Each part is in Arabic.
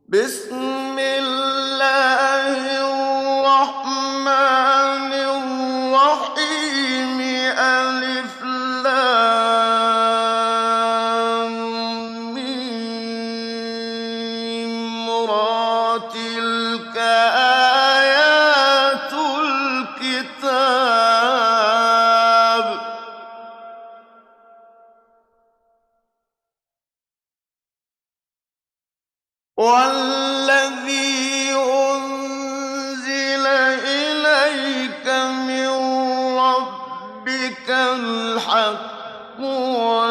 بسم الله الرحمن الرحيم. ألف لام ميم را. تلك آيات الكتاب. والذي أنزل إليك من ربك الحق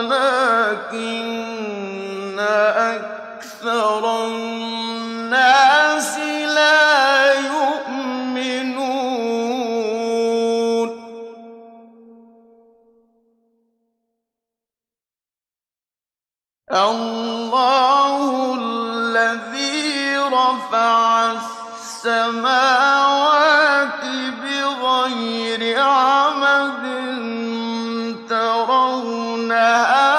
ولكن أكثر الناس لا يؤمنون. الله الذي رفع السماوات بغير عمد ترونها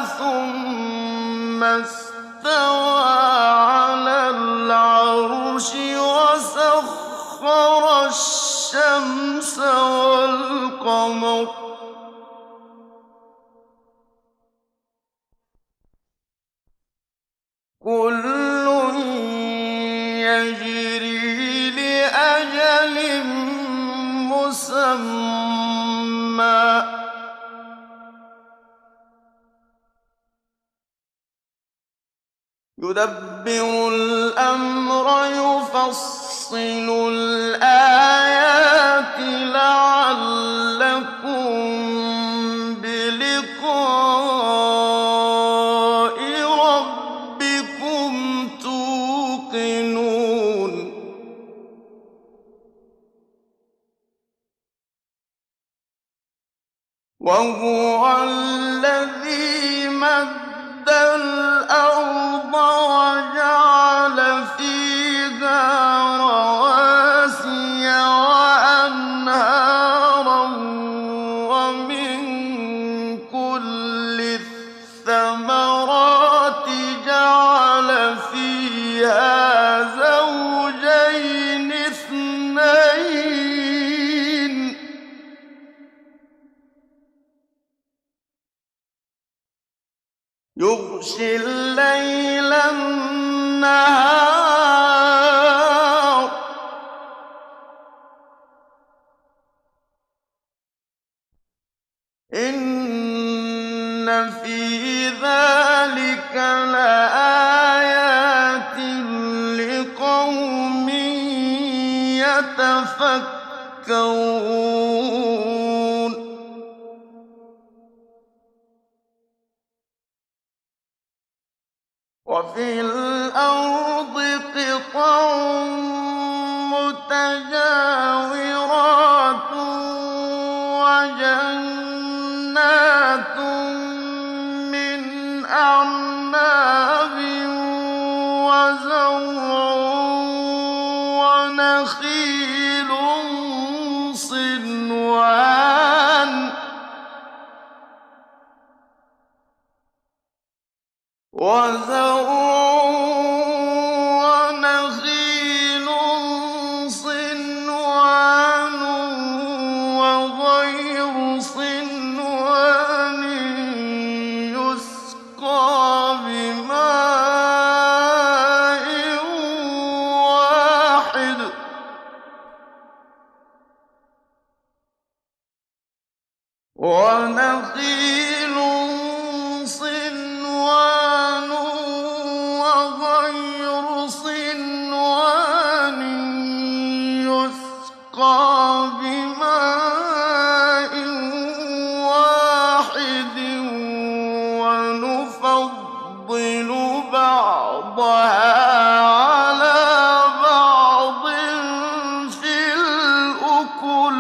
ثم استوى على العرش وسخر الشمس والقمر كل يجري لأجل مسمى يدبر الأمر يفصل الآيات لعلكم بلقاء ربكم توقنون. وهو الذي مد الأرض وجعل فيها رواسي وأنهارا ومن كل الثمرات جعل فيها زوجين اثنين يغشي الليل النهار إن في ذلك لآيات لقوم يتفكرون. وفي الأرض قطع متجاورات وجنات من أعناب وزرع ونخيل صنوان وغير صنوان يسقى بماء واحد ونخيل صنوان وغير صنوان يسقى بماء واحد ونفضل بعضها على بعض في الأكل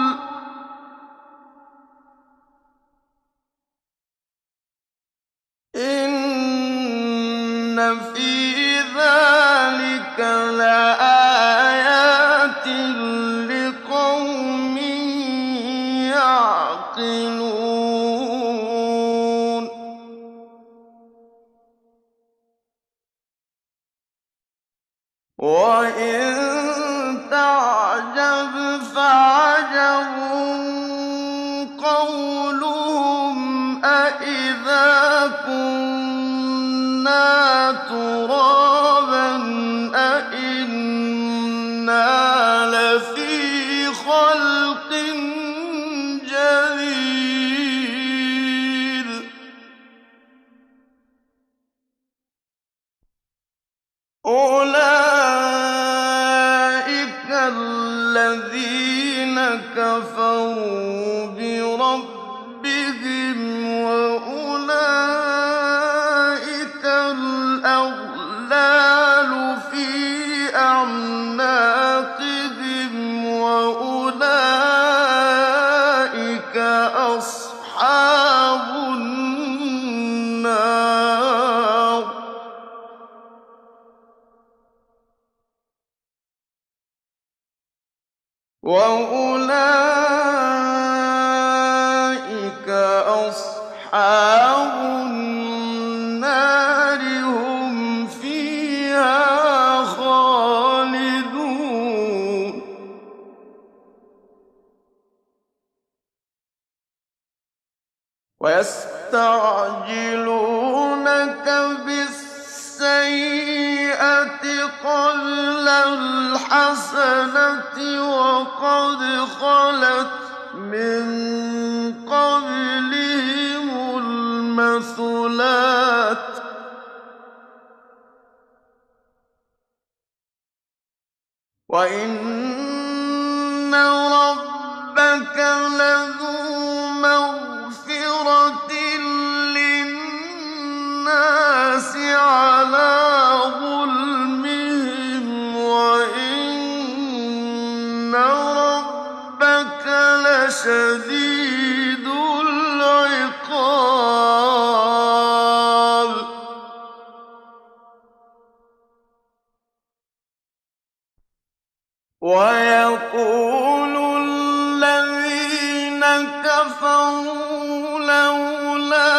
وَإِن تَعْجَبْ فَعَجَبٌ قَوْلُهُمْ أَإِذَا كُنَّا تُرَابًا أَإِنَّا لَفِي خَلْقٍ جَدِيدٍ أُولَٰئِكَ الَّذِينَ كَفَرُوا بِرَبِّهِمْ ۖ وَأُولَٰئِكَ الْأَغْلَالُ فِي أَعْنَاقِهِمْ ۖ وَأُولَٰئِكَ أَصْحَابُ النَّارِ ۖ هُمْ فِيهَا خَالِدُونَ وَيَسْتَعْجِلُونَكَ بِالسَّيِّئَةِ قَبْلَ الْحَسَنَةِ وَقَدْ خَلَتْ مِن قَبْلِهِمُ الْمَثُلَاتُ ۗ وَإِنَّ رَبَّكَ لَذُو مَغْفِرَةٍ لِّلنَّاسِ عَلَىٰ ظُلْمِهِمْ ۖ وَإِنَّ رَبَّكَ لَشَدِيدُ الْعِقَابِ وَيَقُولُ الَّذِينَ كَفَرُوا لَوْلَا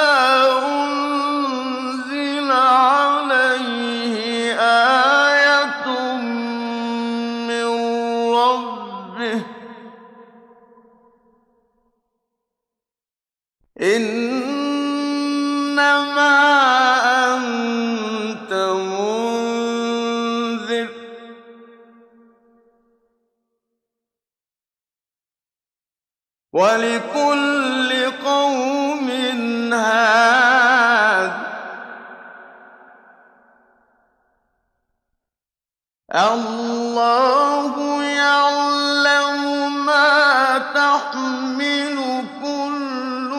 أُنزِلَ عَلَيْهِ آيَةٌ مِّن رَّبِّهِ ۗ إِنَّمَا أَنتَ مُنذِرٌ ۖ وَلِكُلِّ قَوْمٍ هَادٍ ۗ اللَّهُ يَعْلَمُ مَا تَحْمِلُ كُلُّ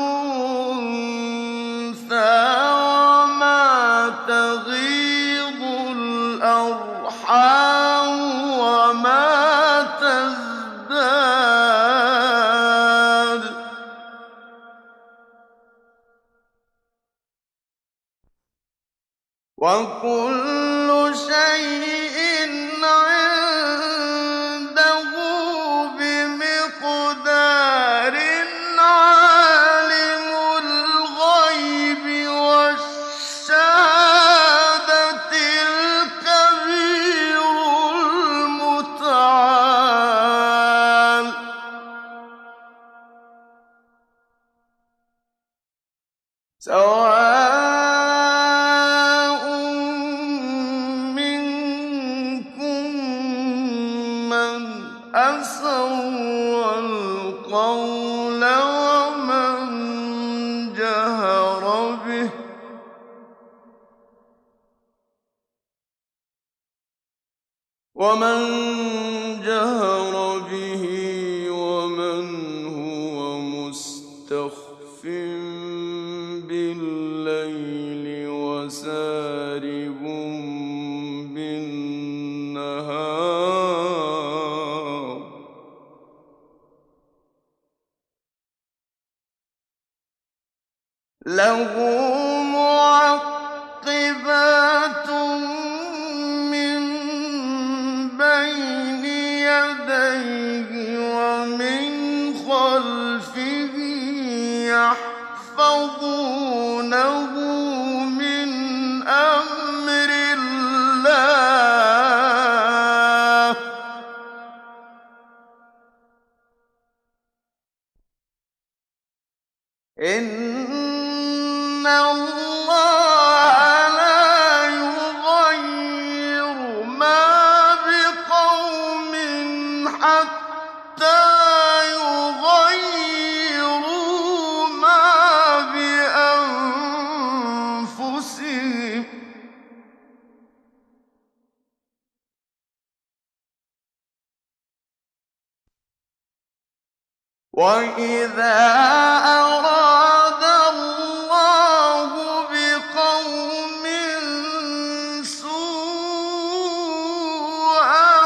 أُنثَىٰ وَمَا تَغِيضُ الْأَرْحَامُ وَمَا تَزْدَادُ ۖ وَكُلُّ شَيْءٍ عِندَهُ بِمِقْدَارٍ عَالِمُ الْغَيْبِ وَالشَّهَادَةِ الْكَبِيرُ الْمُتَعَالِ سَوَاءٌ مِّنكُم مَّنْ أَسَرَّ الْقَوْلَ وَمَن جَهَرَ بِهِ ۖ وَمَن هُوَ مُسْتَخْفٍ بِاللَّيْلِ وَسَارِبٌ بِالنَّهَارِ لَهُ مُعَقِّبَاتٌ مِّن بَيْنِ يَدَيْهِ وَمِنْ خَلْفِهِ يَحْفَظُونَهُ مِنْ أَمْرِ اللَّهِ إن الله لا يغير ما بقوم حتى يغيروا ما بأنفسهم وإذا أراد الله بقوم سوءا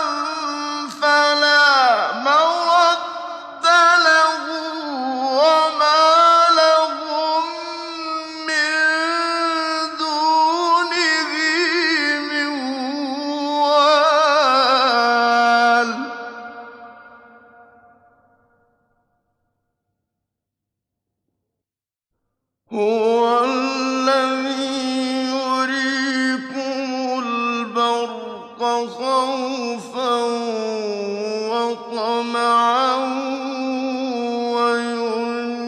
فلا مرد له وما لهم من دونه من وال هو الذي يريكم البرق خوفا وطمعا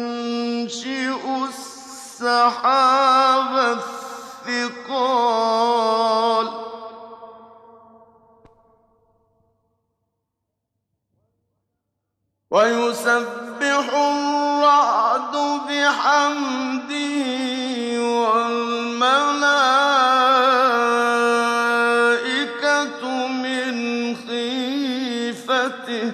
وينشئ السحاب الثقال ويسبح الرعد بحمده والملائكة من خيفته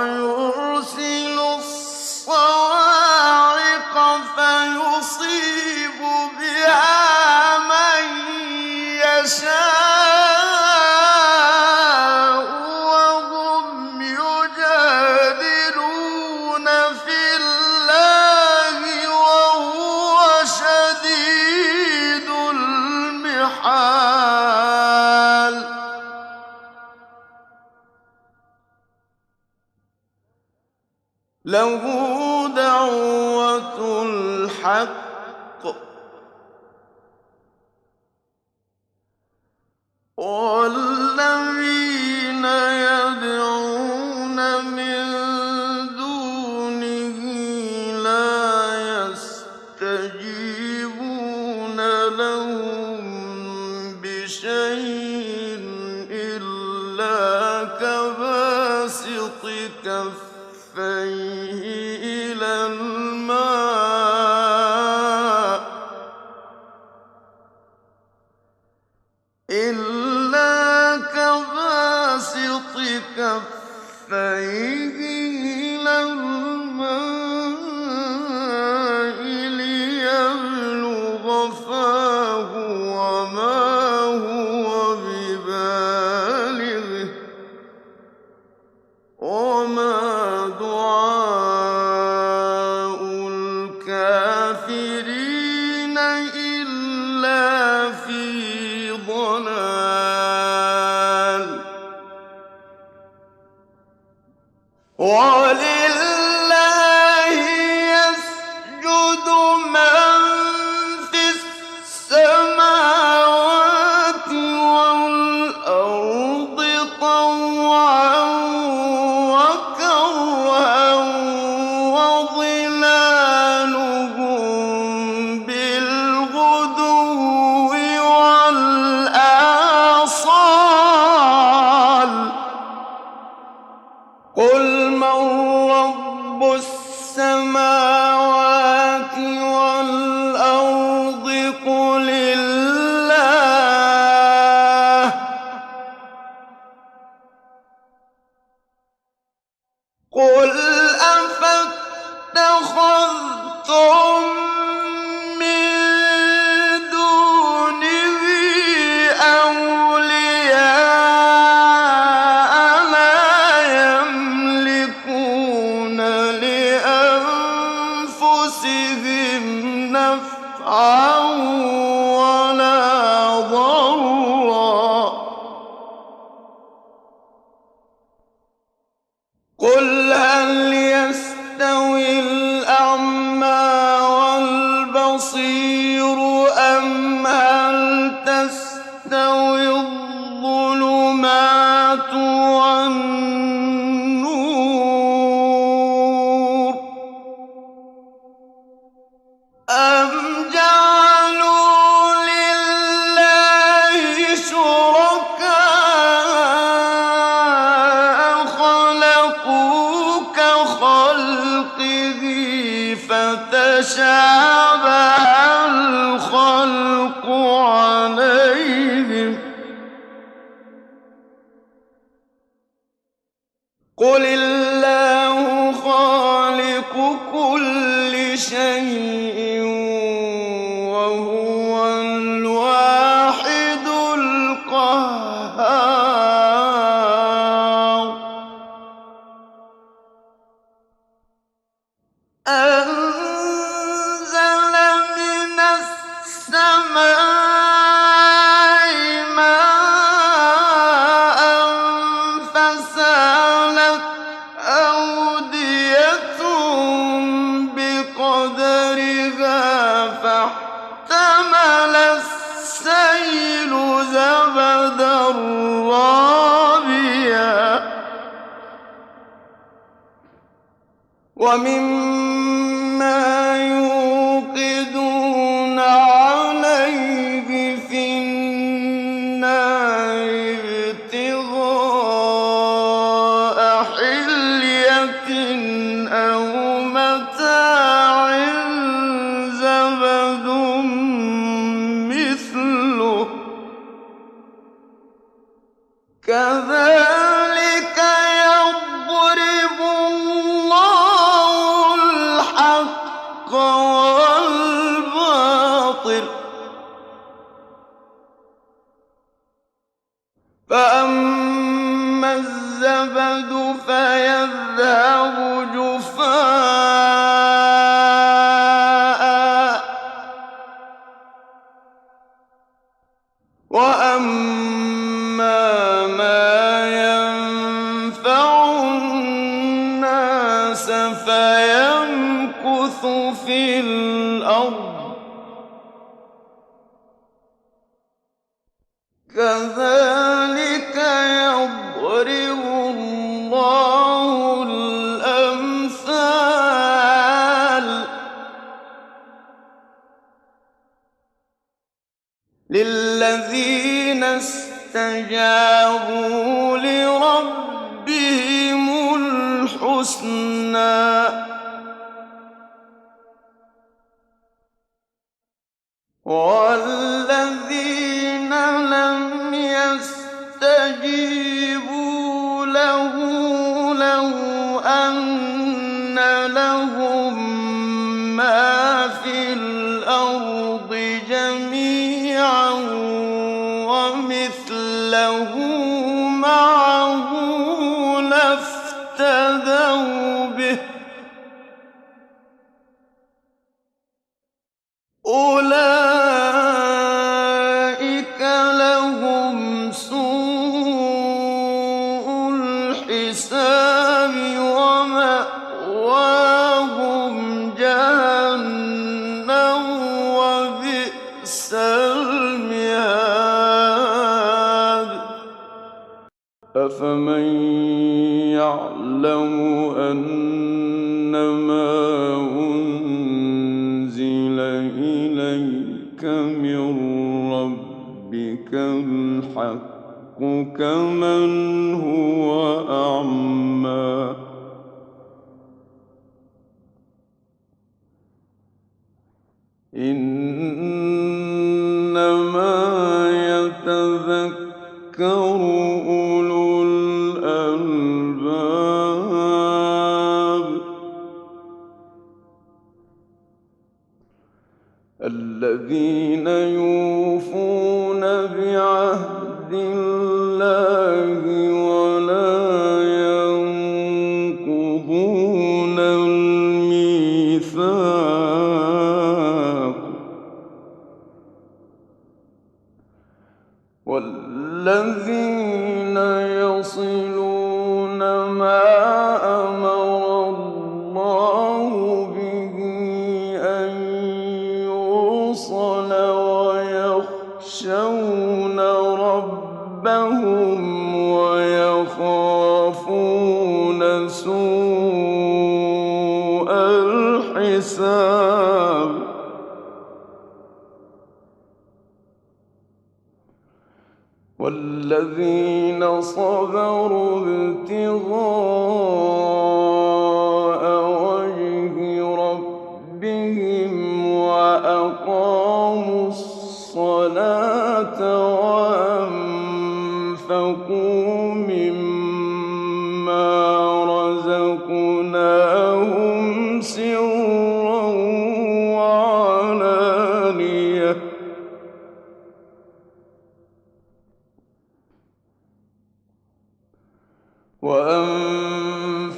ويرسل الصواعق فيصيب بها من يشاء وهم يجادلون في الله وهو شديد المحال له دعوة الحق والذين يدعون من دونه لا يستجيبون لهم بشيء إلا كباسط كفيه إلى الماء ليبلغ فاه وما هو ببالغه وما دعاء الكافرين إلا في ضلال ولله يسجد من في السماوات والأرض طوعا وكرها وظلالهم بالغدو والآصال قل من رب السماوات والأرض قل الله قل أفاتخذتم من دونه أولياء لا يملكون لأنفسهم نفعا ولا ضرا قل هل يستوي الأعمى والبصير أم هل تستوي الظلمات والنور تشابه الخلق عليهم قل الله خالق كل شيء وهو الواحد القهار أنزل من السماء ماء فسالت أودية بقدرها فاحتمل السيل زبدا رابيا ومما يوقدون عليه في النار ابتغاء حلية أو متاع زبد مثله كذلك يضرب الله الحق والباطل فأما الزبد فيذهب جفاء وأما ما ينفع الناس فيمكث في الأرض كذلك يضرب الله الأمثال للذين استجابوا لربهم الحسنى والذين لم يستجيبوا له لو أن لهم ما في الأرض جميعا ومثله معه لافتدوا به أولئك لهم سوء الحساب ومأواهم جهنم وبئس المهاد أفمن يعلم أنما أنزل إليك من ربك الحق كمن هو أعمى إنما يتذكر أولو الألباب الذين يوفون بعهد الله ولا ينقضون الميثاق والذين يصلون ما أمر الله به أن يوصل ويخشون ربهم ويخافون سوء الحساب والذين صبروا ابتغاء وجه ربهم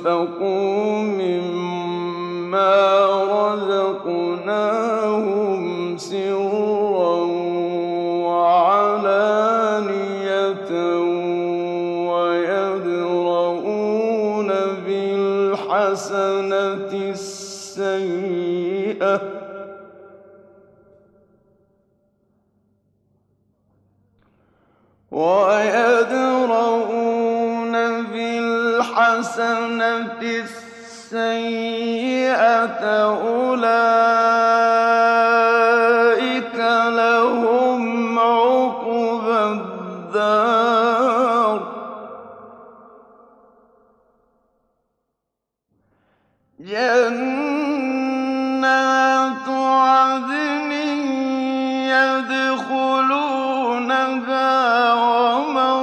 وأنفقوا مما رزقناهم سرا وعلانية ويدرؤون بالحسنة السيئة أولئك لهم عقبى الدار جنات عدن يدخلونها ومن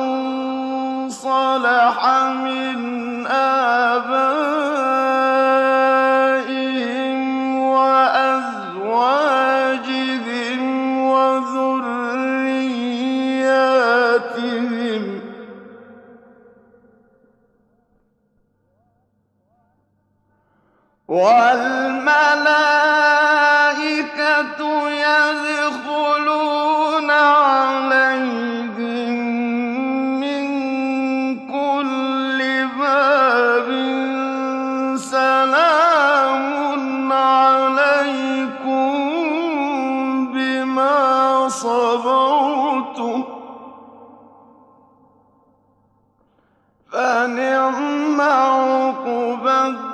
صلح من آبائهم وأزواجهم وذرياتهم والملائكة يدخلون عليهم من كل باب سلام عليكم بما صبرتم فنعم عقبى الدار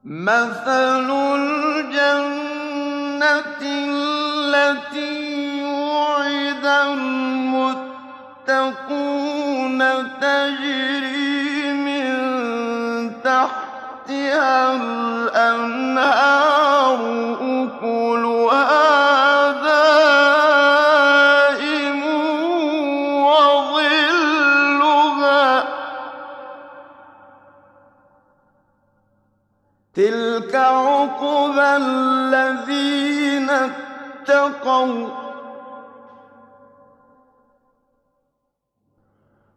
مثل الجنة التي وعد المتقون تجري من تحتها الأنهار أكلها دائم وظلها تلك عقبى الذين اتقوا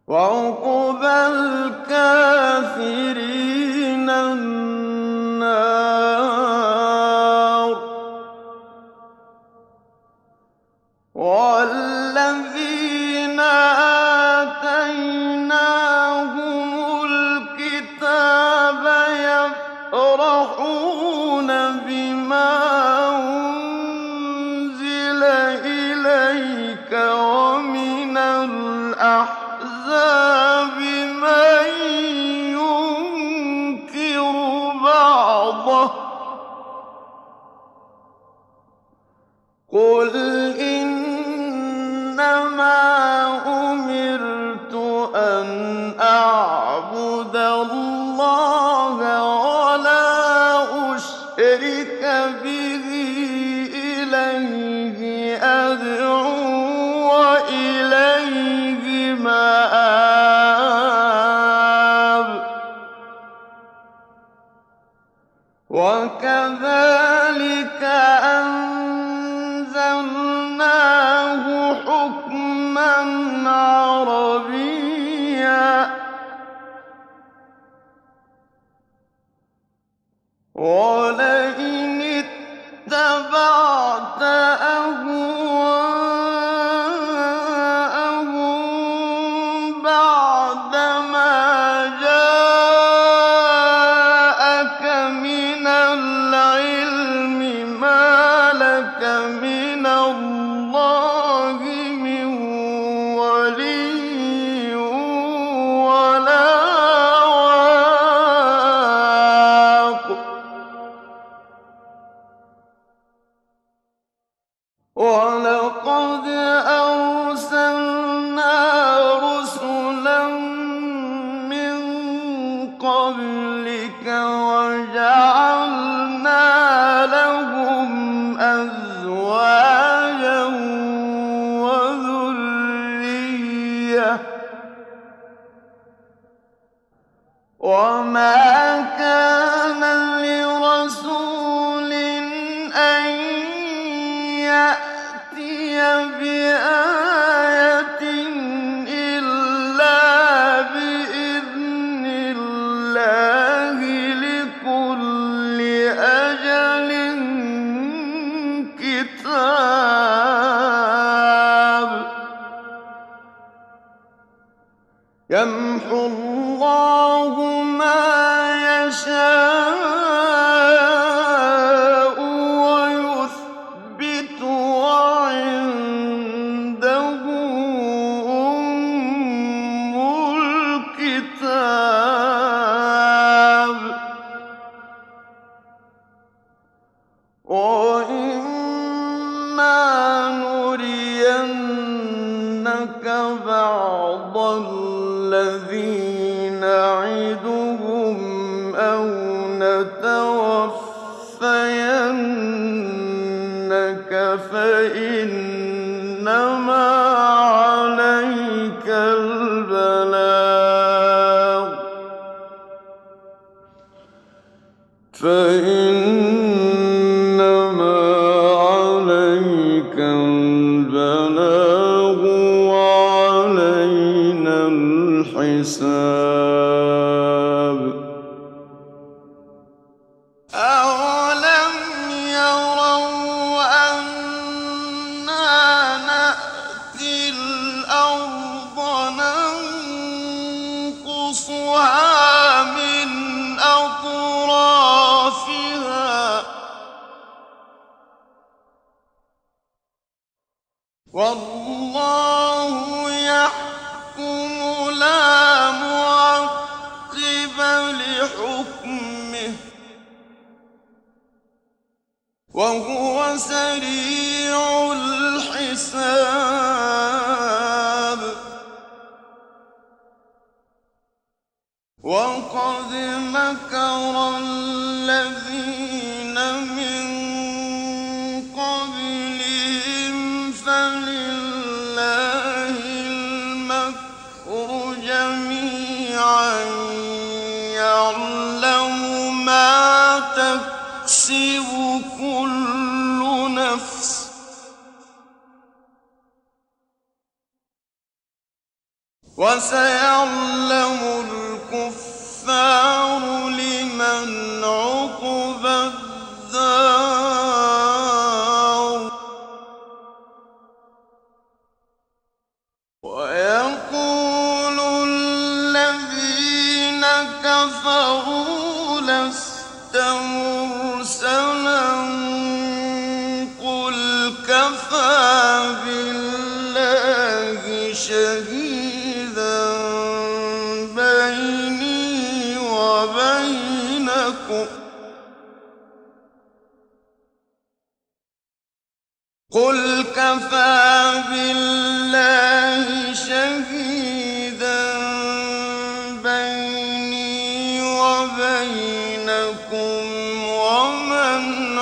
وعقبى الكافرين النار والذين آتيناهم الكتاب يفرحون بما أنزل إليك ومن الأحزاب من ينكر بعضه قل إنما أمرت أن أعبد الله ولا أشرك به إليه أدعو وإليه مآب وكذلك أنزلناه حكما عربيا ولئن اتبعت أهواءهم بعدما جاءك من العلم ما لك من الله من ولي ولا واق ولقد أرسلنا رسلا من قبلك وجعلنا لهم أزواجا وذرية وما كان لرسول أن يأتي بآية إلا بإذن الله لكل أجل كتاب يمحو الله ما يشاء ويثبت وعنده أم الكتاب وإما نرينك بعض الذي نعدهم أو نتوفينك فإنما عليك البلاغ وعلينا الحساب أولم يروا أنا نأتي الأرض ننقصها من أطرافها والله يحكم لا معقب وهو سريع الحساب وقد مكر الذين من قبلهم فلله المكر جميعا يعلم ما تكسب كل نفس وسيعلم الكفار لمن عقبى الدار ويقول الذين كفروا لست مرسلا قل كفى بالله شهيدا بيني وبينكم قل كفى بالله شهيدا بيني وبينكم ومن